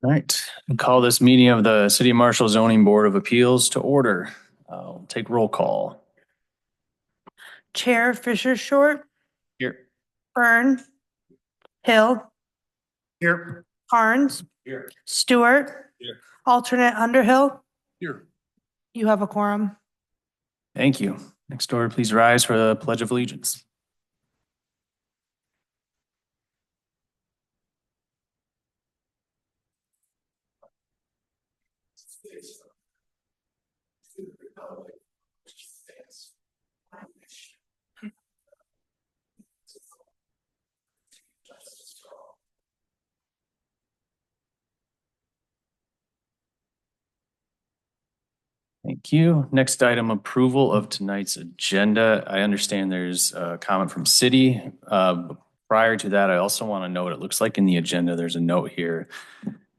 All right, and call this meeting of the City Marshall Zoning Board of Appeals to order. I'll take roll call. Chair Fisher Short, Here. Byrne, Hill, Here. Carnes, Here. Stewart, Here. alternate Underhill. Here. You have a quorum. Thank you. Next door, please rise for the Pledge of Allegiance. Thank you. Next item, approval of tonight's agenda. I understand there's a comment from city. Prior to that, I also want to note, it looks like in the agenda, there's a note here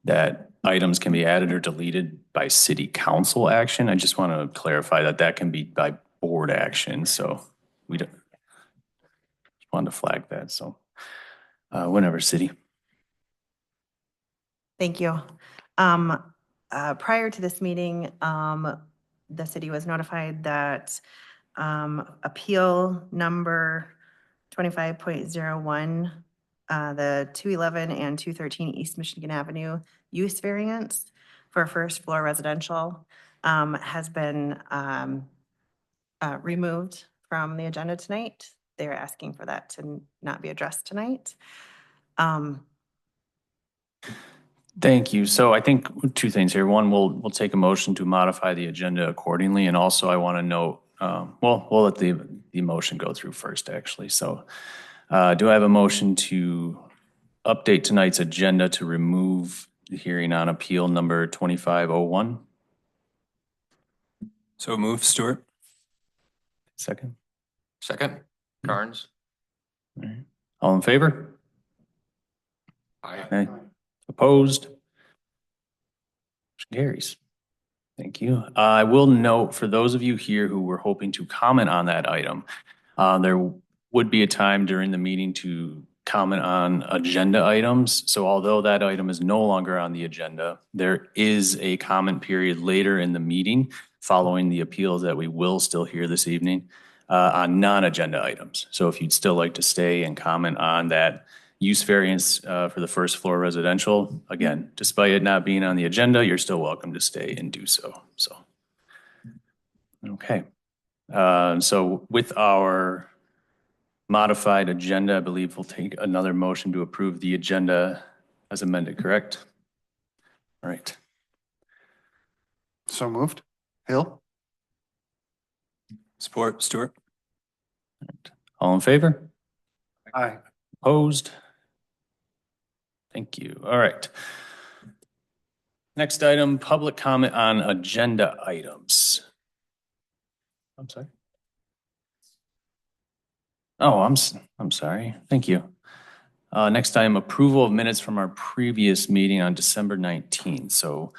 that items can be added or deleted by city council action. I just want to clarify that that can be by board action. So we don't want to flag that. So whenever, city. Thank you. Prior to this meeting, the city was notified that appeal number 25.01, the 211 and 213 East Michigan Avenue use variance for first floor residential has been removed from the agenda tonight. They're asking for that to not be addressed tonight. Thank you. So I think two things here. One, we'll take a motion to modify the agenda accordingly. And also I want to note, well, we'll let the motion go through first, actually. So do I have a motion to update tonight's agenda to remove the hearing on appeal number 2501? So move, Stewart. Second. Second, Carnes. All right. All in favor? Aye. Aye. Opposed? Motion carries. Thank you. I will note for those of you here who were hoping to comment on that item, there would be a time during the meeting to comment on agenda items. So although that item is no longer on the agenda, there is a comment period later in the meeting following the appeals that we will still hear this evening on non-agenda items. So if you'd still like to stay and comment on that use variance for the first floor residential, again, despite it not being on the agenda, you're still welcome to stay and do so. So, okay. So with our modified agenda, I believe we'll take another motion to approve the agenda as amended, correct? All right. So moved. Hill? Support, Stewart. All in favor? Aye. Opposed? Thank you. All right. Next item, public comment on agenda items. I'm sorry. Oh, I'm sorry. Thank you. Next item, approval of minutes from our previous meeting on December 19th. So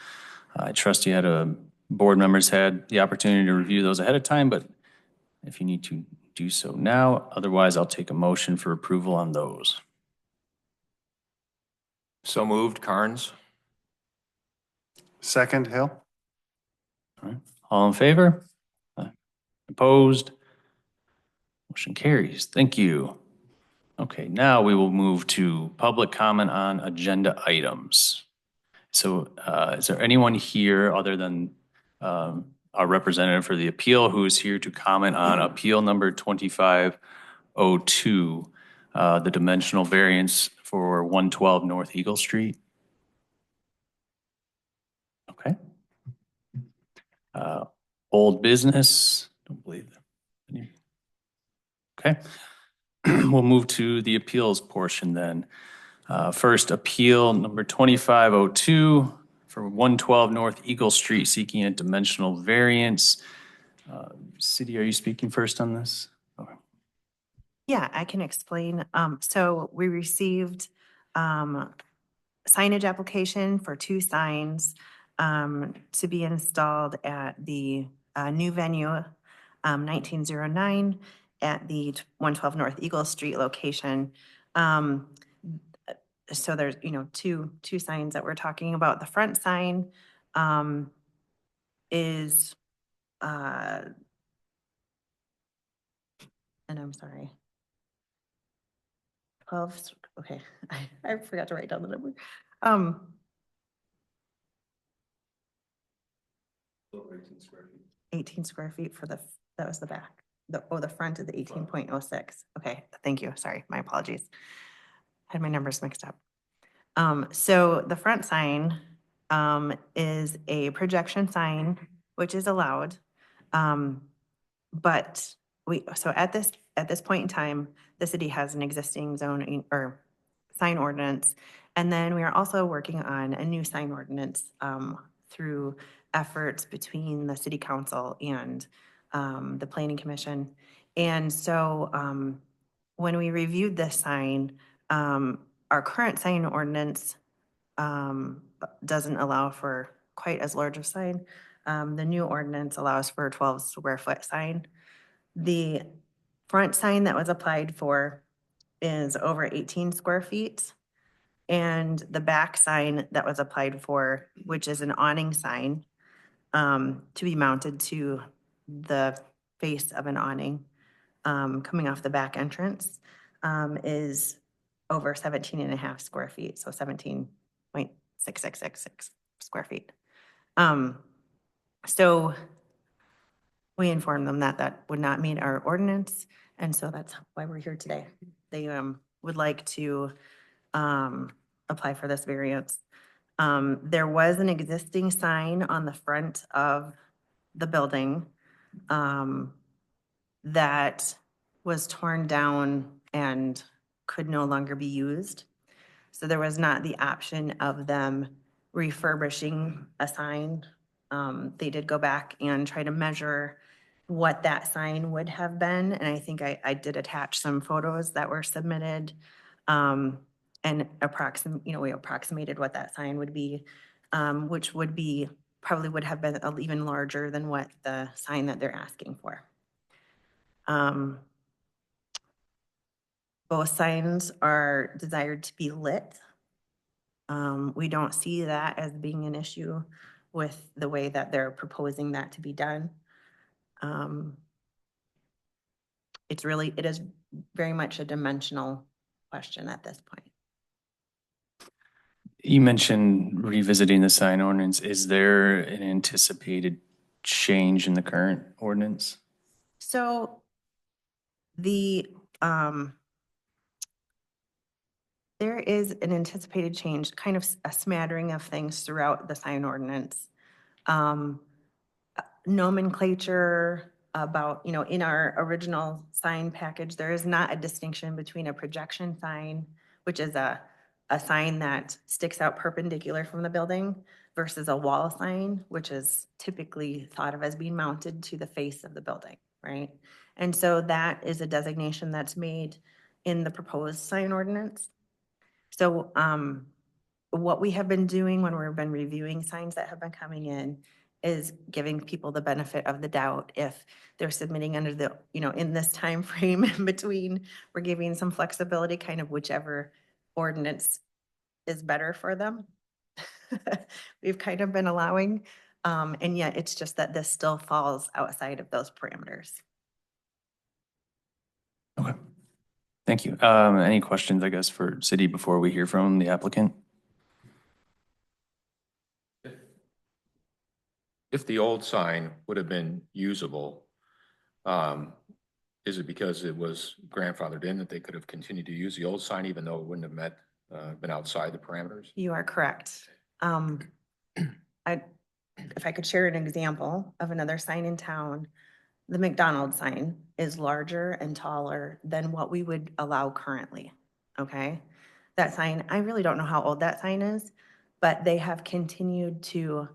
I trust you had board members had the opportunity to review those ahead of time, but if you need to do so now, otherwise I'll take a motion for approval on those. So moved, Carnes. Second, Hill? All right. All in favor? Opposed? Motion carries. Thank you. Okay, now we will move to public comment on agenda items. So is there anyone here other than our representative for the appeal who is here to comment on appeal number 2502, the dimensional variance for 112 North Eagle Street? Okay. Old business? Don't believe that. Okay. We'll move to the appeals portion then. First, appeal number 2502 for 112 North Eagle Street, seeking a dimensional variance. City, are you speaking first on this? Okay. Yeah, I can explain. So we received signage application for 2 signs to be installed at the new venue, 1909 at the 112 North Eagle Street location. so there's, two signs that we're talking about. The front sign, is, and I'm sorry. 12, okay, I forgot to write down the number. 18 square feet for that was the back. The front of the 18.06. Okay, thank you. Sorry, my apologies. Had my numbers mixed up. So the front sign, is a projection sign, which is allowed. But so at this point in time, the city has an existing zoning or sign ordinance. And then we are also working on a new sign ordinance, through efforts between the city council and, the planning commission. And so, when we reviewed this sign, our current sign ordinance, doesn't allow for quite as large of sign. The new ordinance allows for a 12 square foot sign. The front sign that was applied for is over 18 square feet. And the back sign that was applied for, which is an awning sign, to be mounted to the face of an awning, coming off the back entrance, is over 17 and a half square feet, so 17.6666 square feet. So we informed them that that would not meet our ordinance, and so that's why we're here today. They would like to apply for this variance. There was an existing sign on the front of the building that was torn down and could no longer be used. So there was not the option of them refurbishing a sign. They did go back and try to measure what that sign would have been. And I think I did attach some photos that were submitted. And we approximated what that sign would be, which probably would have been even larger than what the sign that they're asking for. Both signs are desired to be lit. We don't see that as being an issue with the way that they're proposing that to be done. It is very much a dimensional question at this point. You mentioned revisiting the sign ordinance. Is there an anticipated change in the current ordinance? So there is an anticipated change, kind of a smattering of things throughout the sign ordinance. Nomenclature about, in our original sign package, there is not a distinction between a projection sign, which is a sign that sticks out perpendicular from the building, versus a wall sign, which is typically thought of as being mounted to the face of the building, right? And so that is a designation that's made in the proposed sign ordinance. So what we have been doing when we've been reviewing signs that have been coming in is giving people the benefit of the doubt. If they're submitting under the, in this time frame in between, we're giving some flexibility, kind of whichever ordinance is better for them. We've kind of been allowing, and yet it's just that this still falls outside of those parameters. Okay. Thank you. Any questions, I guess, for city before we hear from the applicant? If the old sign would have been usable, is it because it was grandfathered in that they could have continued to use the old sign even though it wouldn't have been outside the parameters? You are correct. If I could share an example of another sign in town, the McDonald's sign is larger and taller than what we would allow currently, okay? That sign, I really don't know how old that sign is, but they have continued to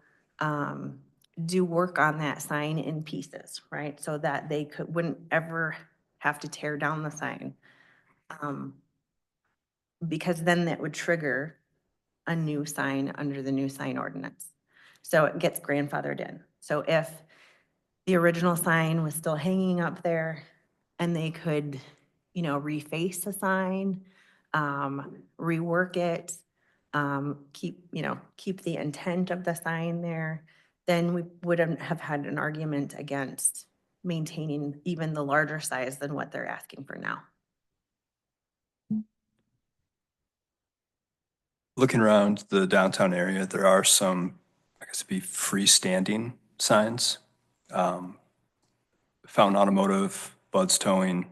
do work on that sign in pieces, right? So that they wouldn't ever have to tear down the sign. Because then that would trigger a new sign under the new sign ordinance. So it gets grandfathered in. So if the original sign was still hanging up there and they could, reface the sign, rework it, keep the intent of the sign there, then we wouldn't have had an argument against maintaining even the larger size than what they're asking for now. Looking around the downtown area, there are some, I guess it'd be freestanding signs. Fountain Automotive, Bud's Towing,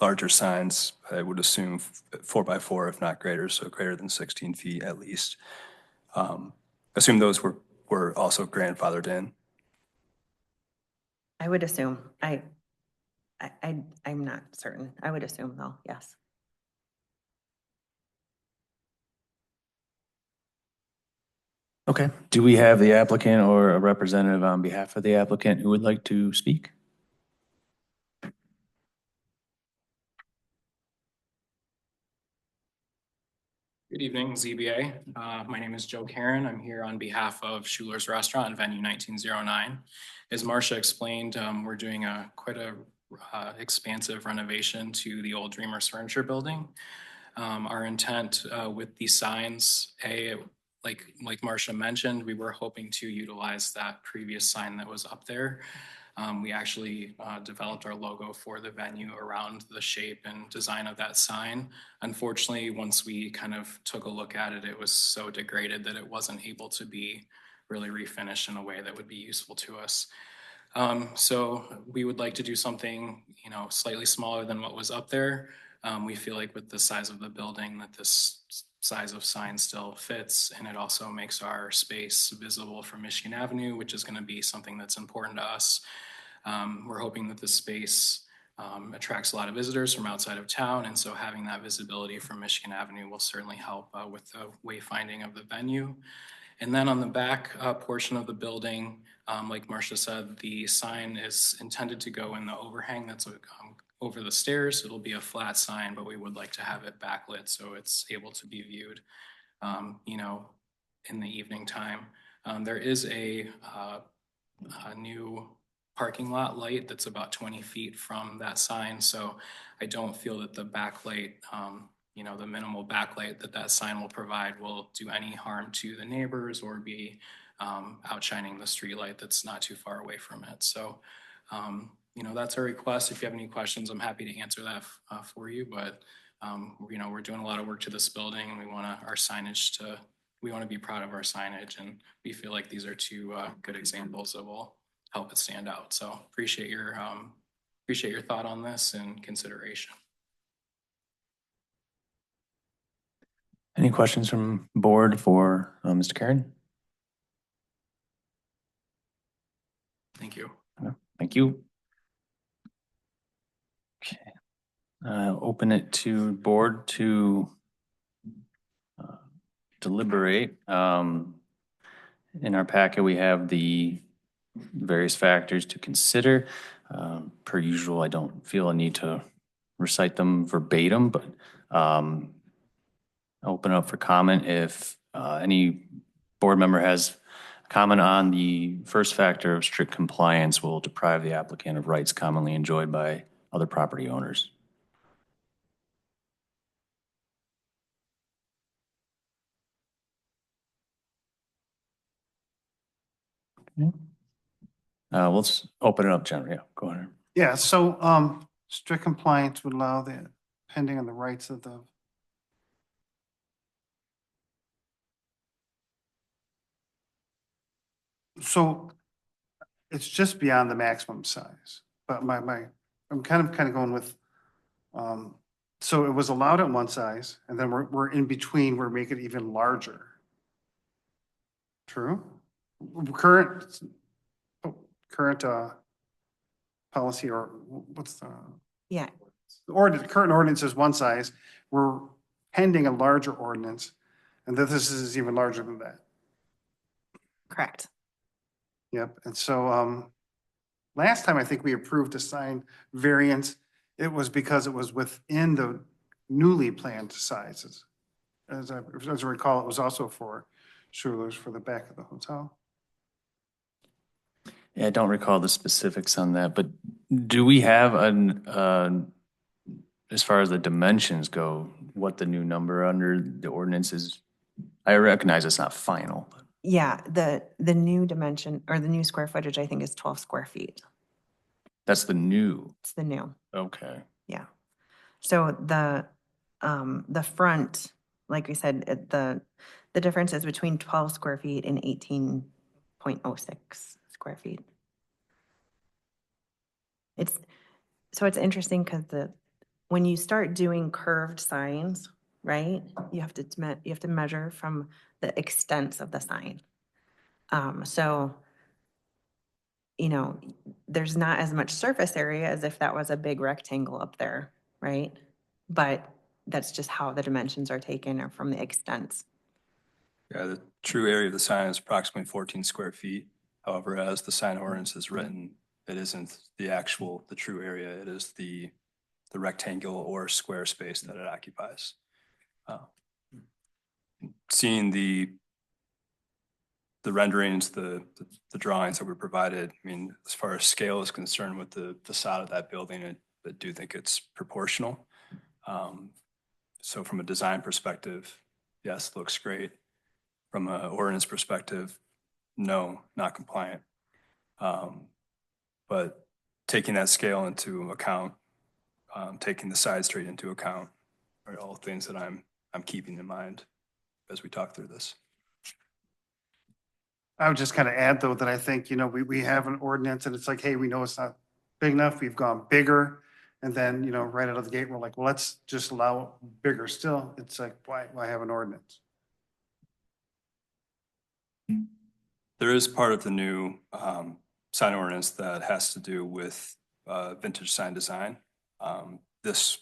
larger signs, I would assume 4x4, if not greater, so greater than 16 feet at least. Assume those were also grandfathered in. I would assume, I'm not certain. I would assume though, yes. Okay. Do we have the applicant or a representative on behalf of the applicant who would like to speak? Good evening, ZBA. My name is Joe Karen. I'm here on behalf of Schuler's Restaurant and Venue 1909. As Marcia explained, we're doing quite a expansive renovation to the old Dreamers Furniture Building. Our intent with these signs, like Marcia mentioned, we were hoping to utilize that previous sign that was up there. We actually developed our logo for the venue around the shape and design of that sign. Unfortunately, once we kind of took a look at it, it was so degraded that it wasn't able to be really refinished in a way that would be useful to us. So we would like to do something, slightly smaller than what was up there. We feel like with the size of the building that this size of sign still fits, and it also makes our space visible from Michigan Avenue, which is going to be something that's important to us. We're hoping that this space attracts a lot of visitors from outside of town, and so having that visibility from Michigan Avenue will certainly help with the wayfinding of the venue. And then on the back portion of the building, like Marcia said, the sign is intended to go in the overhang that's over the stairs. It'll be a flat sign, but we would like to have it backlit so it's able to be viewed, in the evening time. There is a new parking lot light that's about 20 feet from that sign, so I don't feel that the backlight, the minimal backlight that sign will provide will do any harm to the neighbors or be outshining the street light that's not too far away from it. So, that's our request. If you have any questions, I'm happy to answer that for you. But, we're doing a lot of work to this building, and we want to be proud of our signage, and we feel like these are two good examples that will help it stand out. So appreciate your thought on this and consideration. Any questions from board for Mr. Karen? Thank you. Thank you. Okay. Open it to board to deliberate. In our packet, we have the various factors to consider. Per usual, I don't feel a need to recite them verbatim, but open up for comment if any board member has a comment on the first factor of strict compliance will deprive the applicant of rights commonly enjoyed by other property owners. Okay. Let's open it up, John. Yeah, go ahead. Yeah, so strict compliance would allow the pending on the rights of the so it's just beyond the maximum size. But I'm kind of going with so it was allowed at one size, and then we're in between, we're making it even larger. True? Current policy, or what's the Yeah, current ordinance is one size. We're pending a larger ordinance, and that this is even larger than that. correct. Yep. And so last time I think we approved a sign variance, it was because it was within the newly planned sizes. As I recall, it was also for Schuler's for the back of the hotel. Yeah, I don't recall the specifics on that, but do we have as far as the dimensions go, what the new number under the ordinance is, I recognize it's not final. But Yeah, the new dimension or the new square footage, I think, is 12 square feet. that's the new, It's the new, okay. yeah. So the front, like we said, the difference is between 12 square feet and 18.06 square feet. So it's interesting because when you start doing curved signs, right, you have to measure from the extents of the sign. So, you know, there's not as much surface area as if that was a big rectangle up there, right? But that's just how the dimensions are taken or from the extents. Yeah, the true area of the sign is approximately 14 square feet. However, as the sign ordinance is written, it isn't the true area. It is the rectangle or square space that it occupies. Seeing the renderings, the drawings that were provided, I mean, as far as scale is concerned with the facade of that building, I do think it's proportional. So from a design perspective, yes, looks great. From an ordinance perspective, no, not compliant. But taking that scale into account, taking the side street into account are all things that I'm keeping in mind as we talk through this. I would just kind of add though that I think, we have an ordinance and it's like, hey, we know it's not big enough. We've gone bigger. And then, right out of the gate, we're like, well, let's just allow bigger still. It's like, why have an ordinance? There is part of the new sign ordinance that has to do with vintage sign design. This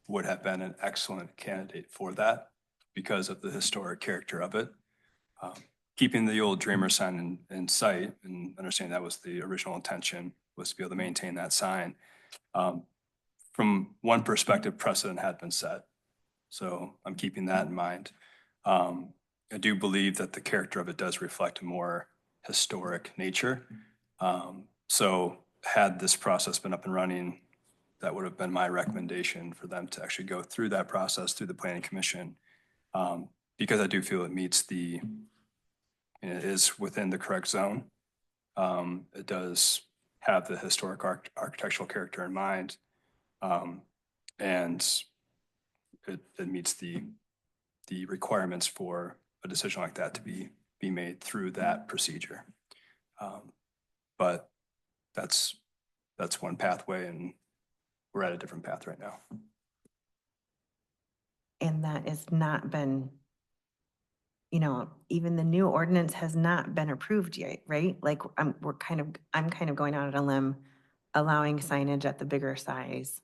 would have been an excellent candidate for that because of the historic character of it. Keeping the old Dreamer sign in sight and understanding that was the original intention was to be able to maintain that sign. From one perspective, precedent had been set. So I'm keeping that in mind. I do believe that the character of it does reflect a more historic nature. So had this process been up and running, that would have been my recommendation for them to actually go through that process through the planning commission. Because I do feel it meets it is within the correct zone. It does have the historic architectural character in mind. And it meets the requirements for a decision like that to be made through that procedure. But that's one pathway and we're at a different path right now. And that has not been, even the new ordinance has not been approved yet, right? Like I'm kind of going out on a limb, allowing signage at the bigger size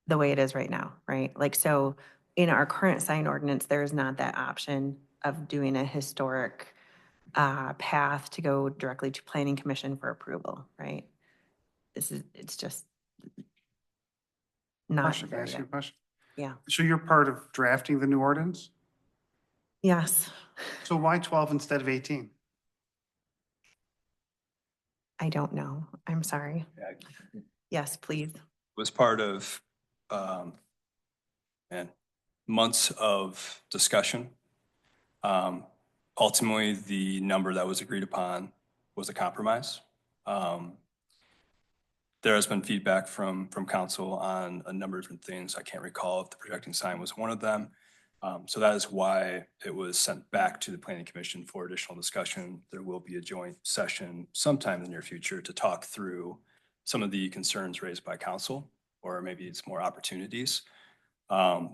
the way it is right now, right? Like, so in our current sign ordinance, there is not that option of doing a historic path to go directly to planning commission for approval, right? It's just not Question, can I there ask you a yet. question? Yeah. So you're part of drafting the new ordinance? Yes, So why 12 instead of 18? I don't know. I'm sorry. Yes, please. Was part of months of discussion. Ultimately, the number that was agreed upon was a compromise. There has been feedback from council on a number of different things. I can't recall if the projecting sign was one of them. So that is why it was sent back to the planning commission for additional discussion. There will be a joint session sometime in the near future to talk through some of the concerns raised by council, or maybe it's more opportunities. I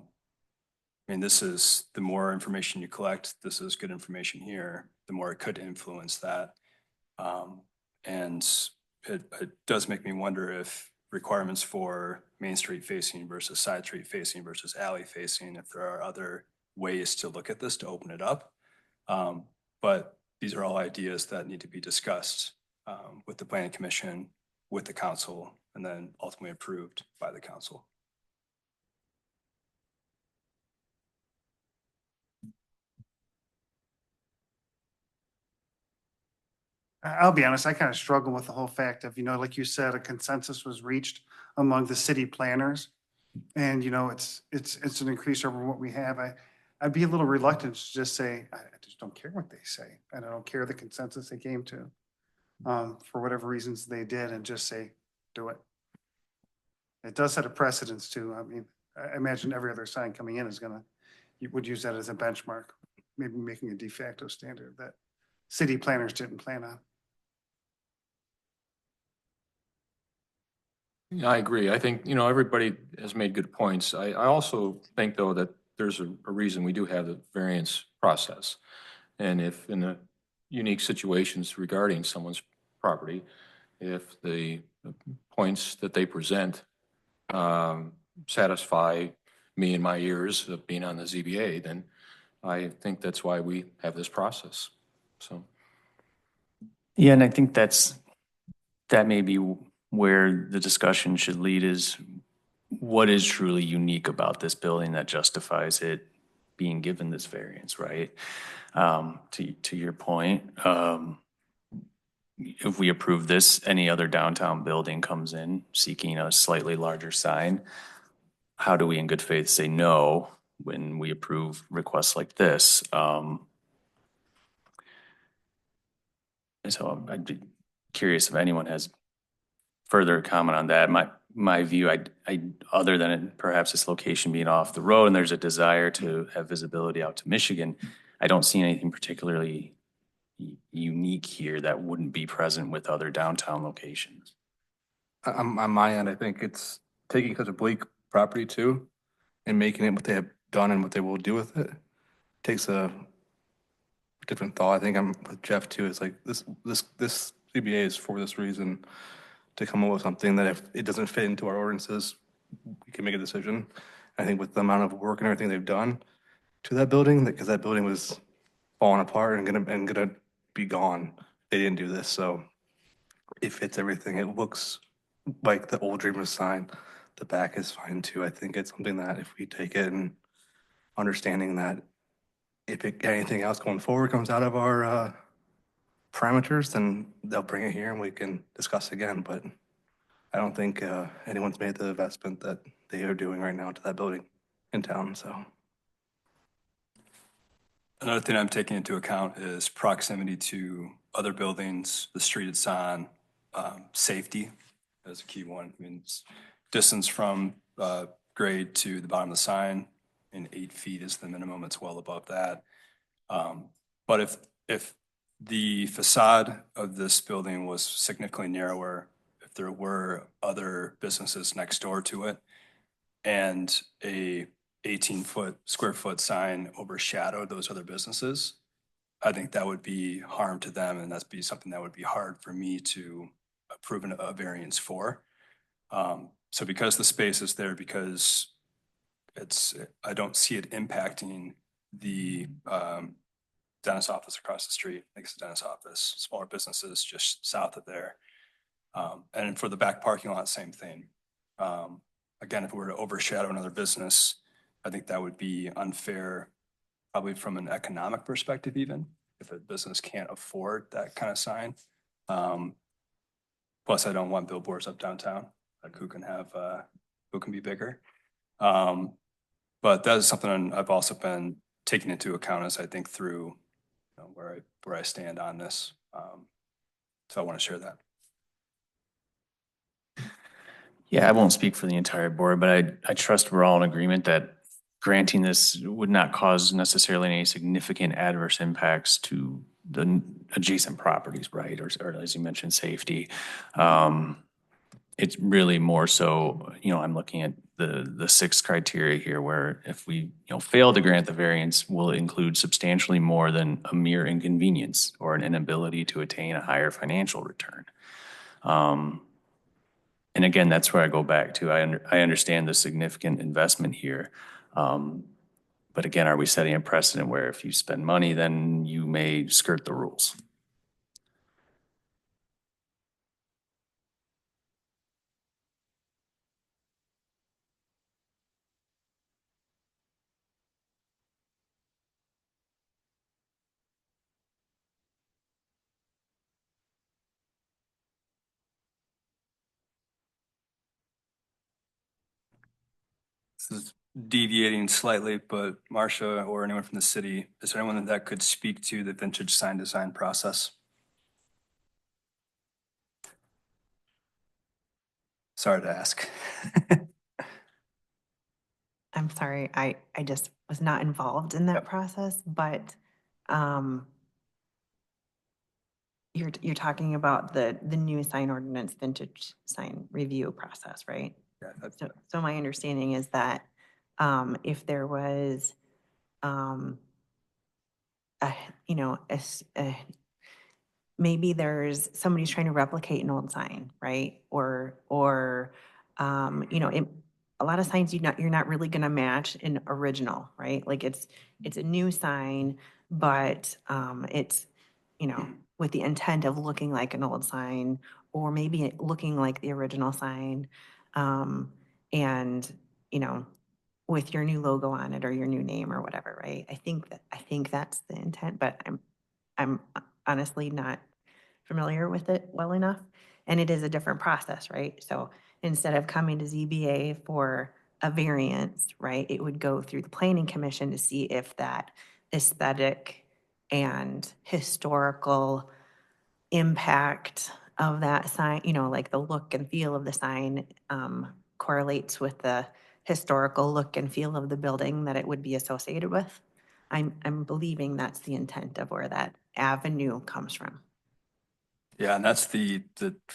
mean, this is the more information you collect, this is good information here, the more it could influence that. And it does make me wonder if requirements for Main Street facing versus side street facing versus alley facing, if there are other ways to look at this to open it up. But these are all ideas that need to be discussed with the planning commission, with the council, and then ultimately approved by the council. I'll be honest, I kind of struggle with the whole fact of, like you said, a consensus was reached among the city planners. And, it's an increase over what we have. I'd be a little reluctant to just say, I just don't care what they say. And I don't care the consensus they came to, for whatever reasons they did, and just say, do it. It does set a precedence too. I mean, I imagine every other sign coming in is you would use that as a benchmark, maybe making a de facto standard that city planners didn't plan on. Yeah, I agree. I think, everybody has made good points. I also think, though, that there's a reason we do have the variance process. And if in the unique situations regarding someone's property, if the points that they present satisfy me and my years of being on the ZBA, then I think that's why we have this process. So, Yeah, and I think that may be where the discussion should lead, is what is truly unique about this building that justifies it being given this variance, right? To your point, if we approve this, any other downtown building comes in seeking a slightly larger sign, how do we in good faith say no when we approve requests like this? And so I'd be curious if anyone has further comment on that. My view, other than perhaps this location being off the road and there's a desire to have visibility out to Michigan, I don't see anything particularly unique here that wouldn't be present with other downtown locations. On my end, I think it's taking such a bleak property too, and making it what they have done and what they will do with it takes a different thought. I think I'm with Jeff too. It's like this CBA is for this reason, to come up with something that if it doesn't fit into our ordinances, we can make a decision. I think with the amount of work and everything they've done to that building, because that building was falling apart and gonna be gone, they didn't do this. So it fits everything. It looks like the old Dreamers sign. The back is fine too. I think it's something that if we take it and understanding that if anything else going forward comes out of our parameters, then they'll bring it here and we can discuss again. But I don't think anyone's made the investment that they are doing right now to that building in town, so. Another thing I'm taking into account is proximity to other buildings, the street it's on, safety as a key one. I mean, it's distance from grade to the bottom of the sign, and 8 feet is the minimum. It's well above that. But if the facade of this building was significantly narrower, if there were other businesses next door to it, and a 18 square foot sign overshadowed those other businesses, I think that would be harm to them, and that'd be something that would be hard for me to approve a variance for. So because the space is there, because I don't see it impacting the dentist office across the street, next to the dentist office, smaller businesses just south of there. And for the back parking lot, same thing. Again, if we were to overshadow another business, I think that would be unfair, probably from an economic perspective, even if a business can't afford that kind of sign. Plus, I don't want billboards up downtown, like who can be bigger. But that is something I've also been taking into account as I think through where I stand on this. So I want to share that. Yeah, I won't speak for the entire board, but I trust we're all in agreement that granting this would not cause necessarily any significant adverse impacts to the adjacent properties, right? Or as you mentioned, safety. It's really more so, I'm looking at the 6 criteria here, where if we, fail to grant the variance, will include substantially more than a mere inconvenience or an inability to attain a higher financial return. And again, that's where I go back to. I understand the significant investment here. But again, are we setting a precedent where if you spend money, then you may skirt the rules? This is deviating slightly, but Marcia or anyone from the city, is there anyone that could speak to the vintage sign design process? Sorry to ask. I'm sorry, I just was not involved in that process, but you're talking about the new sign ordinance vintage sign review process, right? Yeah, So my understanding is that if there was a, you know, maybe there's somebody's trying to replicate an old sign, right? Or you know, a lot of signs you're not really gonna match an original, right? Like it's a new sign, but it's, you know, with the intent of looking like an old sign, or maybe it looking like the original sign. And, you know, with your new logo on it or your new name or whatever, right? I think that's the intent, but I'm honestly not familiar with it well enough. And it is a different process, right? So instead of coming to ZBA for a variance, right, it would go through the planning commission to see if that aesthetic and historical impact of that sign, you know, like the look and feel of the sign correlates with the historical look and feel of the building that it would be associated with. I'm believing that's the intent of where that avenue comes from. Yeah, and that's the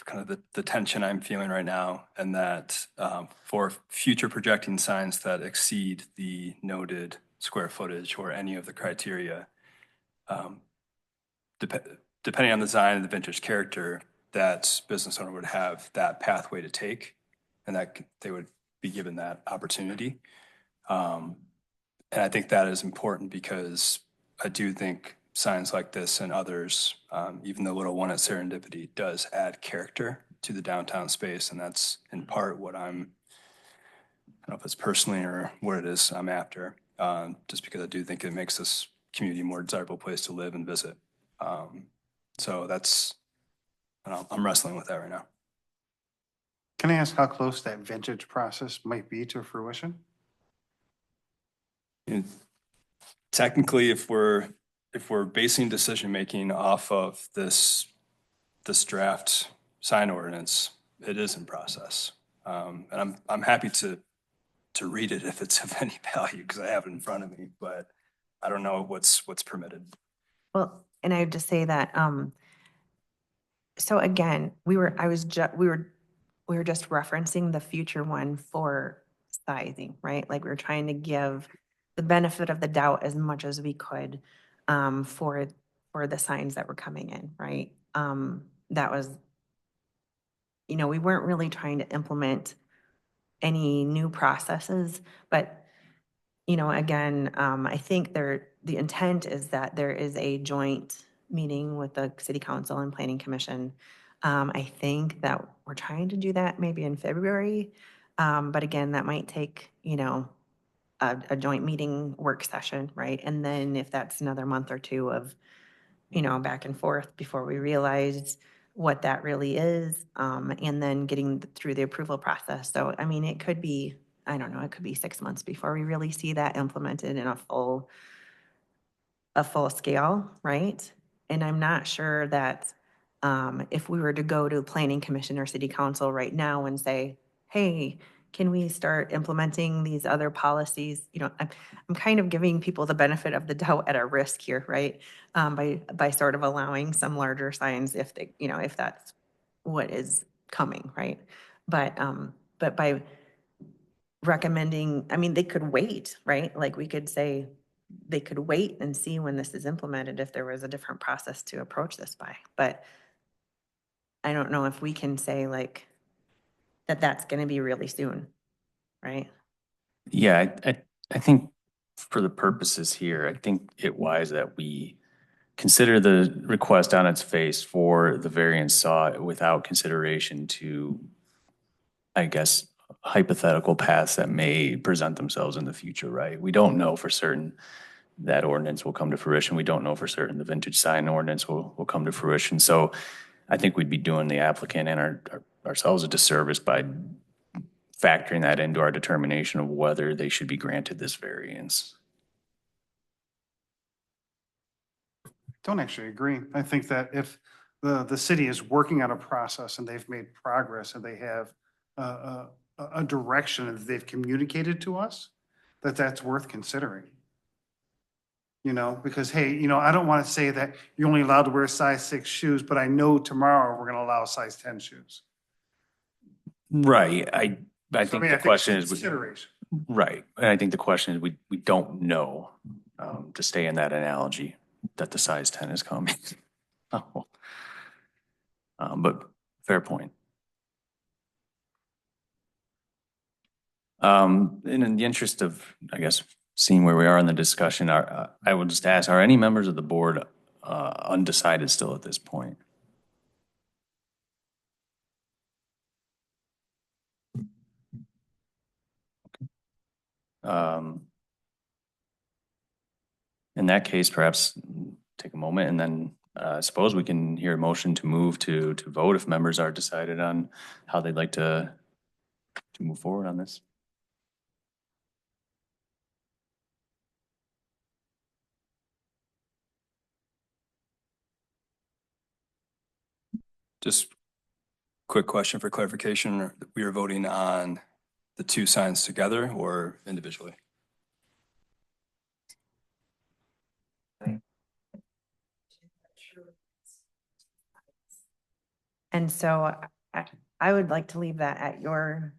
kind of the tension I'm feeling right now, and that for future projecting signs that exceed the noted square footage or any of the criteria, depending on the design and the vintage character, that business owner would have that pathway to take, and that they would be given that opportunity. And I think that is important because I do think signs like this and others, even the little one at Serendipity, does add character to the downtown space. And that's in part what I don't know if it's personally or what it is I'm after, just because I do think it makes this community a more desirable place to live and visit. So that's, I'm wrestling with that right now. Can I ask how close that vintage process might be to fruition? Technically, if we're basing decision-making off of this draft sign ordinance, it is in process. And I'm happy to read it if it's of any value, because I have it in front of me, but I don't know what's permitted. Well, and I would just say that, so again, we were just referencing the future one for sizing, right? Like we were trying to give the benefit of the doubt as much as we could for the signs that were coming in, right? That was, you know, we weren't really trying to implement any new processes, but, you know, again, I think the intent is that there is a joint meeting with the city council and planning commission. I think that we're trying to do that maybe in February. But again, that might take, you know, a joint meeting work session, right? And then if that's another month or two of, you know, back and forth before we realize what that really is, and then getting through the approval process. So, I mean, it could be, I don't know, it could be 6 months before we really see that implemented in a full scale, right? And I'm not sure that if we were to go to planning commission or city council right now and say, hey, can we start implementing these other policies? You know, I'm kind of giving people the benefit of the doubt at a risk here, right? By sort of allowing some larger signs if they, you know, if that's what is coming, right? But by recommending, I mean, they could wait, right? Like we could say, they could wait and see when this is implemented if there was a different process to approach this by. But I don't know if we can say like that that's going to be really soon, right? Yeah, I think for the purposes here, I think it wise that we consider the request on its face for the variance sought without consideration to, I guess, hypothetical paths that may present themselves in the future, right? We don't know for certain that ordinance will come to fruition. We don't know for certain the vintage sign ordinance will come to fruition. So I think we'd be doing the applicant and ourselves a disservice by factoring that into our determination of whether they should be granted this variance. Don't actually agree. I think that if the city is working on a process and they've made progress and they have a direction that they've communicated to us, that's worth considering. You know, because hey, you know, I don't want to say that you're only allowed to wear size 6 shoes, but I know tomorrow we're going to allow size 10 shoes. Right. I So, think mean, the question it's is, consideration. right. And I think the question is, we don't know, to stay in that analogy, that the size 10 is coming. But fair point. In the interest of, I guess, seeing where we are in the discussion, I would just ask, are any members of the board undecided still at this point? In that case, perhaps take a moment and then I suppose we can hear a motion to move to vote if members are decided on how they'd like to move forward on this. Just quick question for clarification. We are voting on the two signs together or individually? And so I would like to leave that at your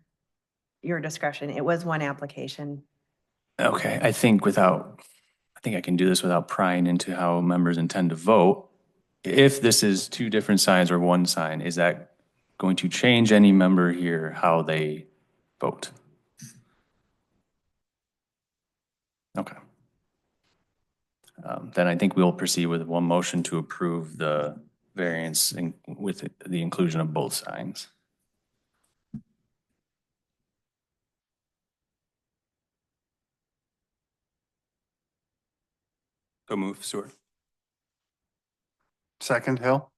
discretion. It was one application. Okay, I think I can do this without prying into how members intend to vote. If this is two different signs or one sign, is that going to change any member here how they vote? Okay. Then I think we'll proceed with one motion to approve the variance with the inclusion of both signs. So move, Stewart. Second, Hill?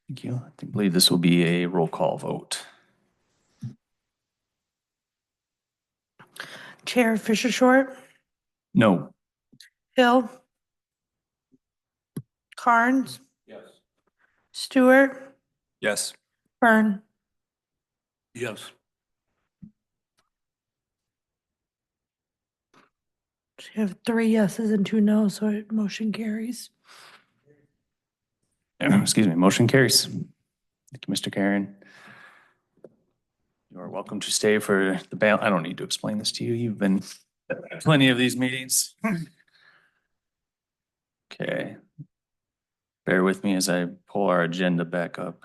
Thank you. I believe this will be a roll call vote. Chair Fisher Short, No. Hill, Carnes, Yes. Stewart, Yes. Byrne. Yes. You have 3 yeses and 2 nos, so motion carries. Excuse me, motion carries. Thank you, Mr. Karen. You are welcome to stay for the bail. I don't need to explain this to you. You've been at plenty of these meetings. Okay. Bear with me as I pull our agenda back up.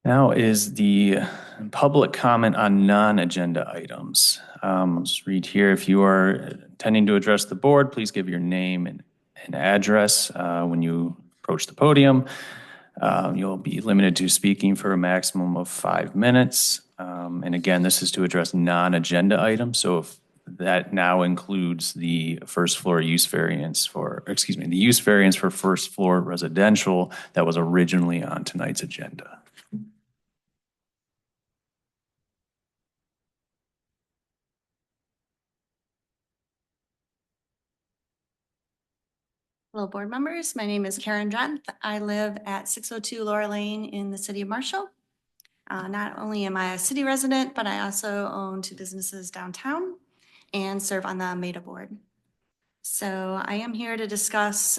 Now is the public comment on non-agenda items. I'll just read here. If you are intending to address the board, please give your name and address when you approach the podium. You'll be limited to speaking for a maximum of 5 minutes. And again, this is to address non-agenda items. So if that now includes the first floor use variance the use variance for first floor residential that was originally on tonight's agenda. Hello, board members. My name is Karen Drenth. I live at 602 Laura Lane in the city of Marshall. Not only am I a city resident, but I also own 2 businesses downtown and serve on the MEDA board. So I am here to discuss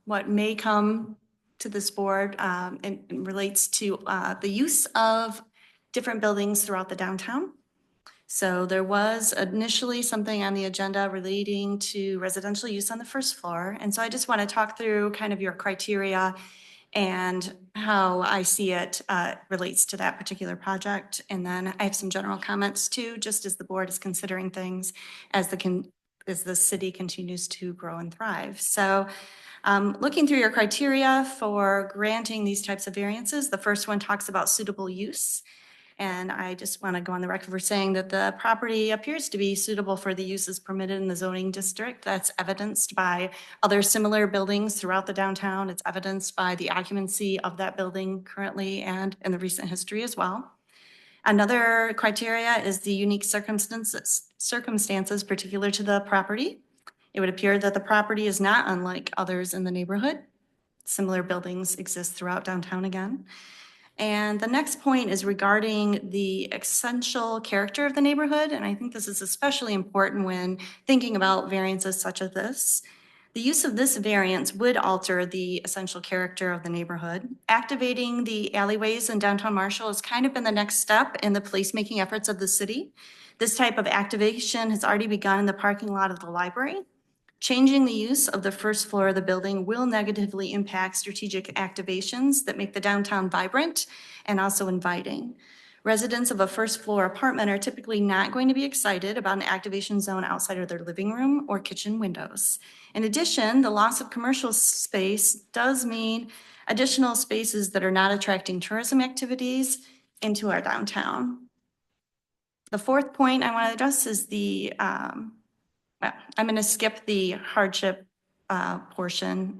what may come to this board and relates to the use of different buildings throughout the downtown. So there was initially something on the agenda relating to residential use on the first floor. And so I just want to talk through kind of your criteria and how I see it relates to that particular project. And then I have some general comments too, just as the board is considering things as the city continues to grow and thrive. So looking through your criteria for granting these types of variances, the first one talks about suitable use. And I just want to go on the record for saying that the property appears to be suitable for the uses permitted in the zoning district. That's evidenced by other similar buildings throughout the downtown. It's evidenced by the occupancy of that building currently and in the recent history as well. Another criteria is the unique circumstances particular to the property. It would appear that the property is not unlike others in the neighborhood. Similar buildings exist throughout downtown again. And the next point is regarding the essential character of the neighborhood. And I think this is especially important when thinking about variances such as this. The use of this variance would alter the essential character of the neighborhood. Activating the alleyways in downtown Marshall has kind of been the next step in the placemaking efforts of the city. This type of activation has already begun in the parking lot of the library. Changing the use of the first floor of the building will negatively impact strategic activations that make the downtown vibrant and also inviting. Residents of a first floor apartment are typically not going to be excited about an activation zone outside of their living room or kitchen windows. In addition, the loss of commercial space does mean additional spaces that are not attracting tourism activities into our downtown. The fourth point I want to address is I'm going to skip the hardship portion.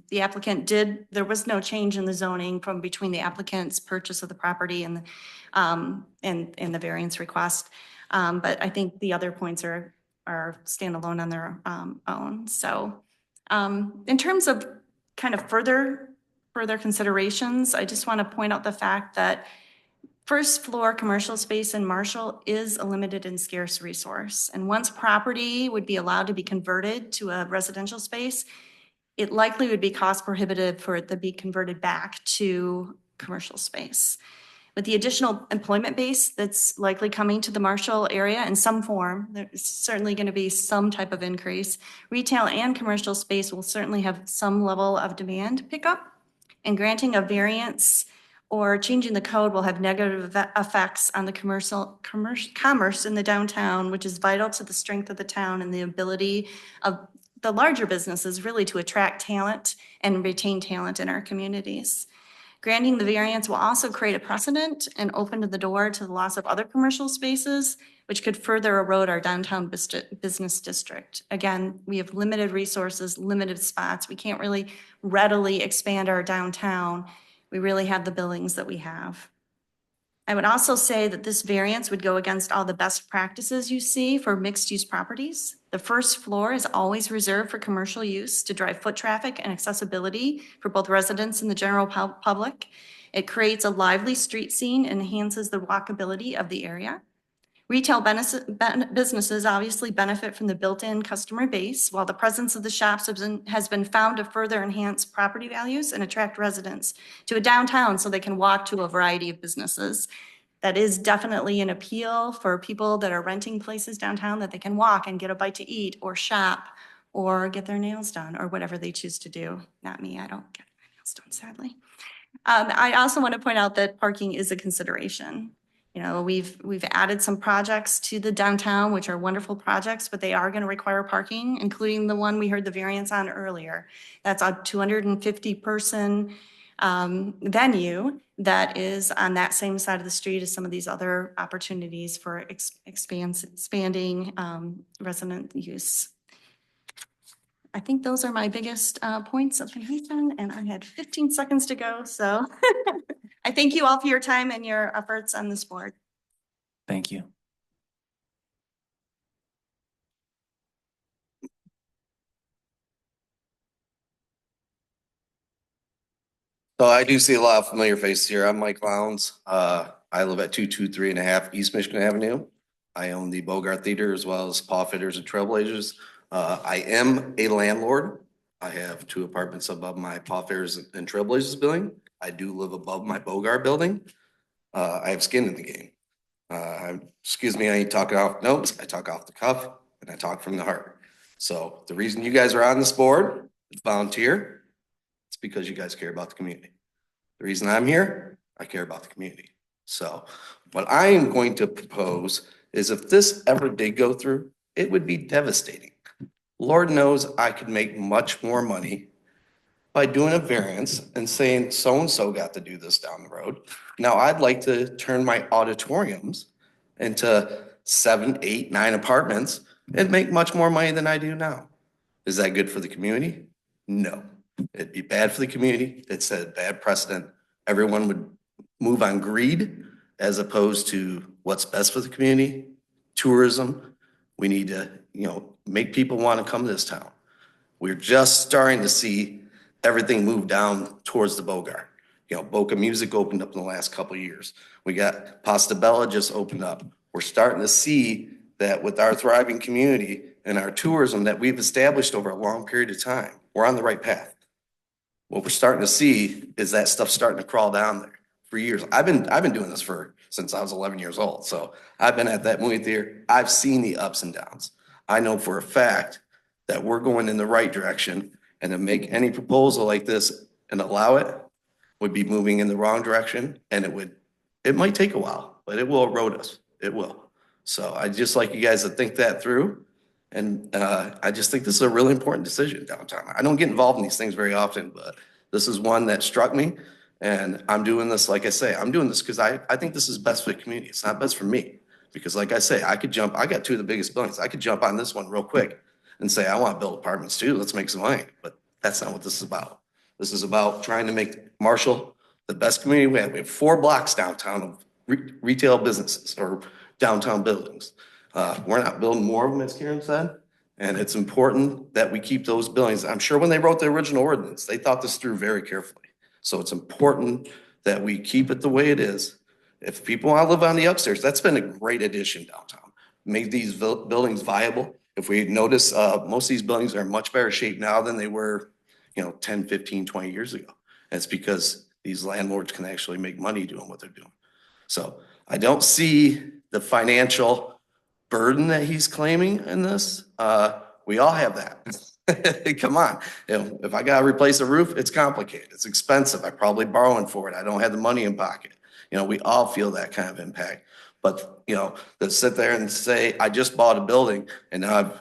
The applicant there was no change in the zoning from between the applicant's purchase of the property and the variance request. But I think the other points are standalone on their own. So in terms of kind of further considerations, I just want to point out the fact that first floor commercial space in Marshall is a limited and scarce resource. And once property would be allowed to be converted to a residential space, it likely would be cost prohibitive for it to be converted back to commercial space. With the additional employment base that's likely coming to the Marshall area in some form, there's certainly going to be some type of increase. Retail and commercial space will certainly have some level of demand pickup, and granting a variance or changing the code will have negative effects on the commerce in the downtown, which is vital to the strength of the town and the ability of the larger businesses really to attract talent and retain talent in our communities. Granting the variance will also create a precedent and open the door to the loss of other commercial spaces, which could further erode our downtown business district. Again, we have limited resources, limited spots. We can't really readily expand our downtown. We really have the buildings that we have. I would also say that this variance would go against all the best practices you see for mixed-use properties. The first floor is always reserved for commercial use to drive foot traffic and accessibility for both residents and the general public. It creates a lively street scene and enhances the walkability of the area. Retail businesses obviously benefit from the built-in customer base, while the presence of the shops has been found to further enhance property values and attract residents to a downtown so they can walk to a variety of businesses. That is definitely an appeal for people that are renting places downtown, that they can walk and get a bite to eat or shop or get their nails done or whatever they choose to do. Not me, I don't get my nails done, sadly. I also want to point out that parking is a consideration. You know, we've added some projects to the downtown, which are wonderful projects, but they are going to require parking, including the one we heard the variance on earlier. That's a 250-person venue that is on that same side of the street as some of these other opportunities for expanding resident use. I think those are my biggest points of contention, and I had 15 seconds to go, so I thank you all for your time and your efforts on this board. Thank you. So I do see a lot of familiar faces here. I'm Mike Lowndes. I live at 223.5 East Michigan Avenue. I own the Bogart Theater as well as Paw Fitters and Trailblazers. I am a landlord. I have 2 apartments above my Paw Fitters and Trailblazers building. I do live above my Bogart building. I have skin in the game. Excuse me, I ain't talking off notes. I talk off the cuff and I talk from the heart. So the reason you guys are on this board is volunteer. It's because you guys care about the community. The reason I'm here, I care about the community. So what I am going to propose is if this ever did go through, it would be devastating. Lord knows I could make much more money by doing a variance and saying so-and-so got to do this down the road. Now I'd like to turn my auditoriums into 7, 8, 9 apartments and make much more money than I do now. Is that good for the community? No. It'd be bad for the community. It set a bad precedent. Everyone would move on greed as opposed to what's best for the community. Tourism. We need to, make people want to come to this town. We're just starting to see everything move down towards the Bogart. Boca Music opened up in the last couple of years. We got Pasta Bella just opened up. We're starting to see that with our thriving community and our tourism that we've established over a long period of time, we're on the right path. What we're starting to see is that stuff starting to crawl down there for years. I've been doing this since I was 11 years old. So I've been at that movie theater. I've seen the ups and downs. I know for a fact that we're going in the right direction, and to make any proposal like this and allow it would be moving in the wrong direction, and it might take a while, but it will erode us. It will. So I'd just like you guys to think that through. And I just think this is a really important decision downtown. I don't get involved in these things very often, but this is one that struck me. And I'm doing this, like I say, I'm doing this because I think this is best for the community. It's not best for me. Because like I say, I got 2 of the biggest buildings. I could jump on this one real quick and say, I want to build apartments too. Let's make some money. But that's not what this is about. This is about trying to make Marshall the best community we have. We have 4 blocks downtown of retail businesses or downtown buildings. We're not building more of them, as Karen said. And it's important that we keep those buildings. I'm sure when they wrote the original ordinance, they thought this through very carefully. So it's important that we keep it the way it is. If people want to live on the upstairs, that's been a great addition downtown. Made these buildings viable. If we notice, most of these buildings are in much better shape now than they were, 10, 15, 20 years ago. And it's because these landlords can actually make money doing what they're doing. So I don't see the financial burden that he's claiming in this. We all have that. Come on. If I got to replace a roof, it's complicated. It's expensive. I'm probably borrowing for it. I don't have the money in pocket. We all feel that kind of impact. But, to sit there and say, I just bought a building and now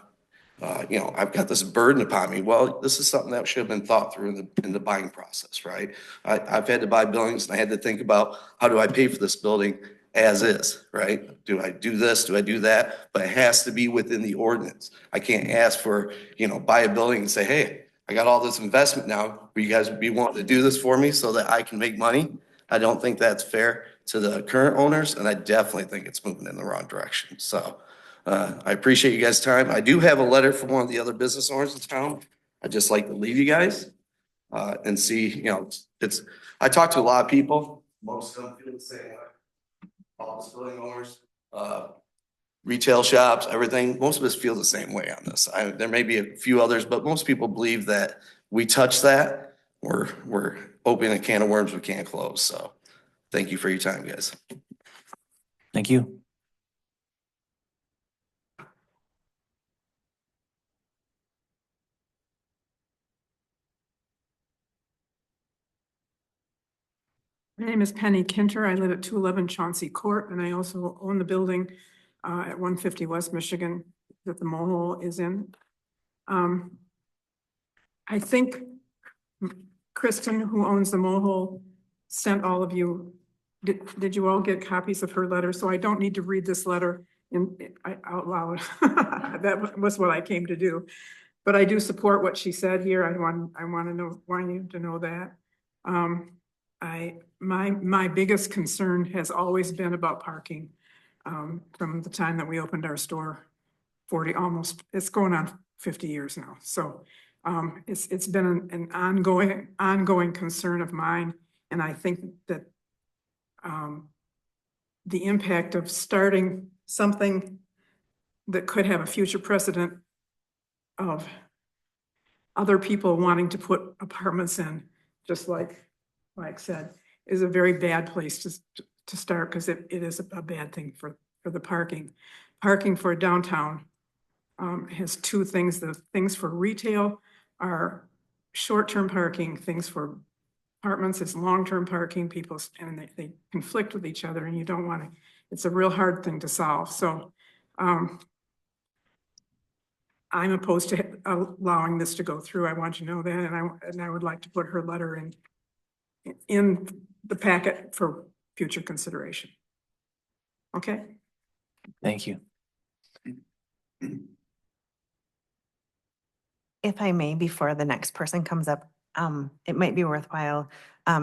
I've got this burden upon me. Well, this is something that should have been thought through in the buying process, right? I've had to buy buildings and I had to think about how do I pay for this building as is, right? Do I do this? Do I do that? But it has to be within the ordinance. I can't ask for, buy a building and say, hey, I got all this investment now. Will you guys be wanting to do this for me so that I can make money? I don't think that's fair to the current owners, and I definitely think it's moving in the wrong direction. So I appreciate you guys' time. I do have a letter from one of the other business owners in town. I'd just like to leave you guys and see, I talk to a lot of people. Most of them feel the same way. Office building owners, retail shops, everything. Most of us feel the same way on this. There may be a few others, but most people believe that we touch that, we're opening a can of worms we can't close. So thank you for your time, guys. Thank you. My name is Penny Kinter. I live at 211 Chauncey Court, and I also own the building at 150 West Michigan that the mole is in. I think Kristen, who owns the mole, sent all of you, did you all get copies of her letter? So I don't need to read this letter out loud. That was what I came to do. But I do support what she said here. I want you to know that. My biggest concern has always been about parking. From the time that we opened our store, it's going on 50 years now. So it's been an ongoing concern of mine. And I think that the impact of starting something that could have a future precedent of other people wanting to put apartments in, just like Mike said, is a very bad place to start, because it is a bad thing for the parking. Parking for downtown has 2 things. The things for retail are short-term parking. Things for apartments is long-term parking. People, and they conflict with each other, and you don't want to, it's a real hard thing to solve. So I'm opposed to allowing this to go through. I want you to know that, and I would like to put her letter in the packet for future consideration. Okay? Thank you. If I may, before the next person comes up, it might be worthwhile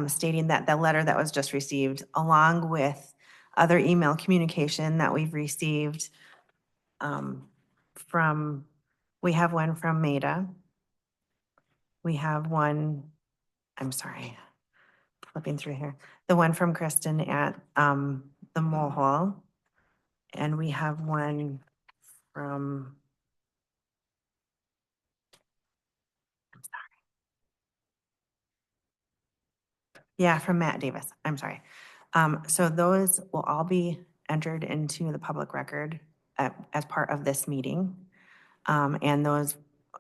stating that the letter that was just received, along with other email communication that we've received we have one from Maida. We have one, I'm sorry, flipping through here. The one from Kristen at the Mole Hole. And we have one from, I'm sorry. Yeah, from Matt Davis. I'm sorry. So those will all be entered into the public record as part of this meeting. And those,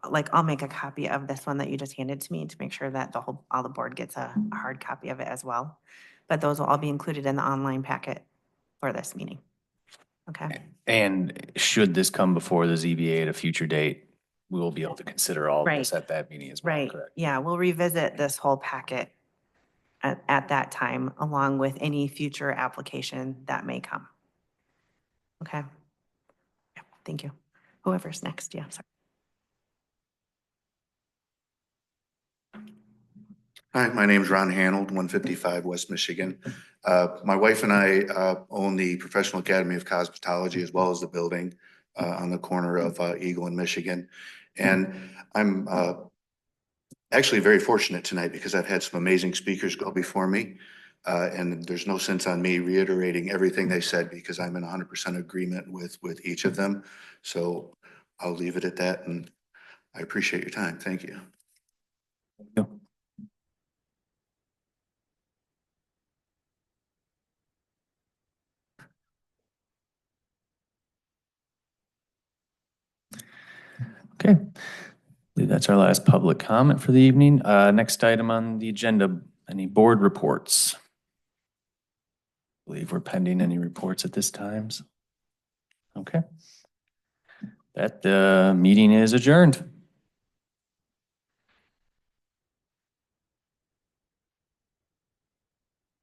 like, I'll make a copy of this one that you just handed to me to make sure that all the board gets a hard copy of it as well. But those will all be included in the online packet for this meeting. Okay? And should this come before the ZBA at a future date, we will be able to consider all of this Right. at that meeting as well, Right. correct? Yeah, we'll revisit this whole packet at that time, along with any future application that may come. Okay? Yep, thank you. Whoever's next, yeah, sorry. Hi, my name's Ron Hanold, 155 West Michigan. My wife and I own the Professional Academy of Cosmetology as well as the building on the corner of Eagle and Michigan. And I'm actually very fortunate tonight because I've had some amazing speakers go before me. And there's no sense on me reiterating everything they said because I'm in 100% agreement with each of them. So I'll leave it at that, and I appreciate your time. Thank you. Okay. I believe that's our last public comment for the evening. Next item on the agenda, any board reports? I believe we're pending any reports at this time. Okay. That meeting is adjourned.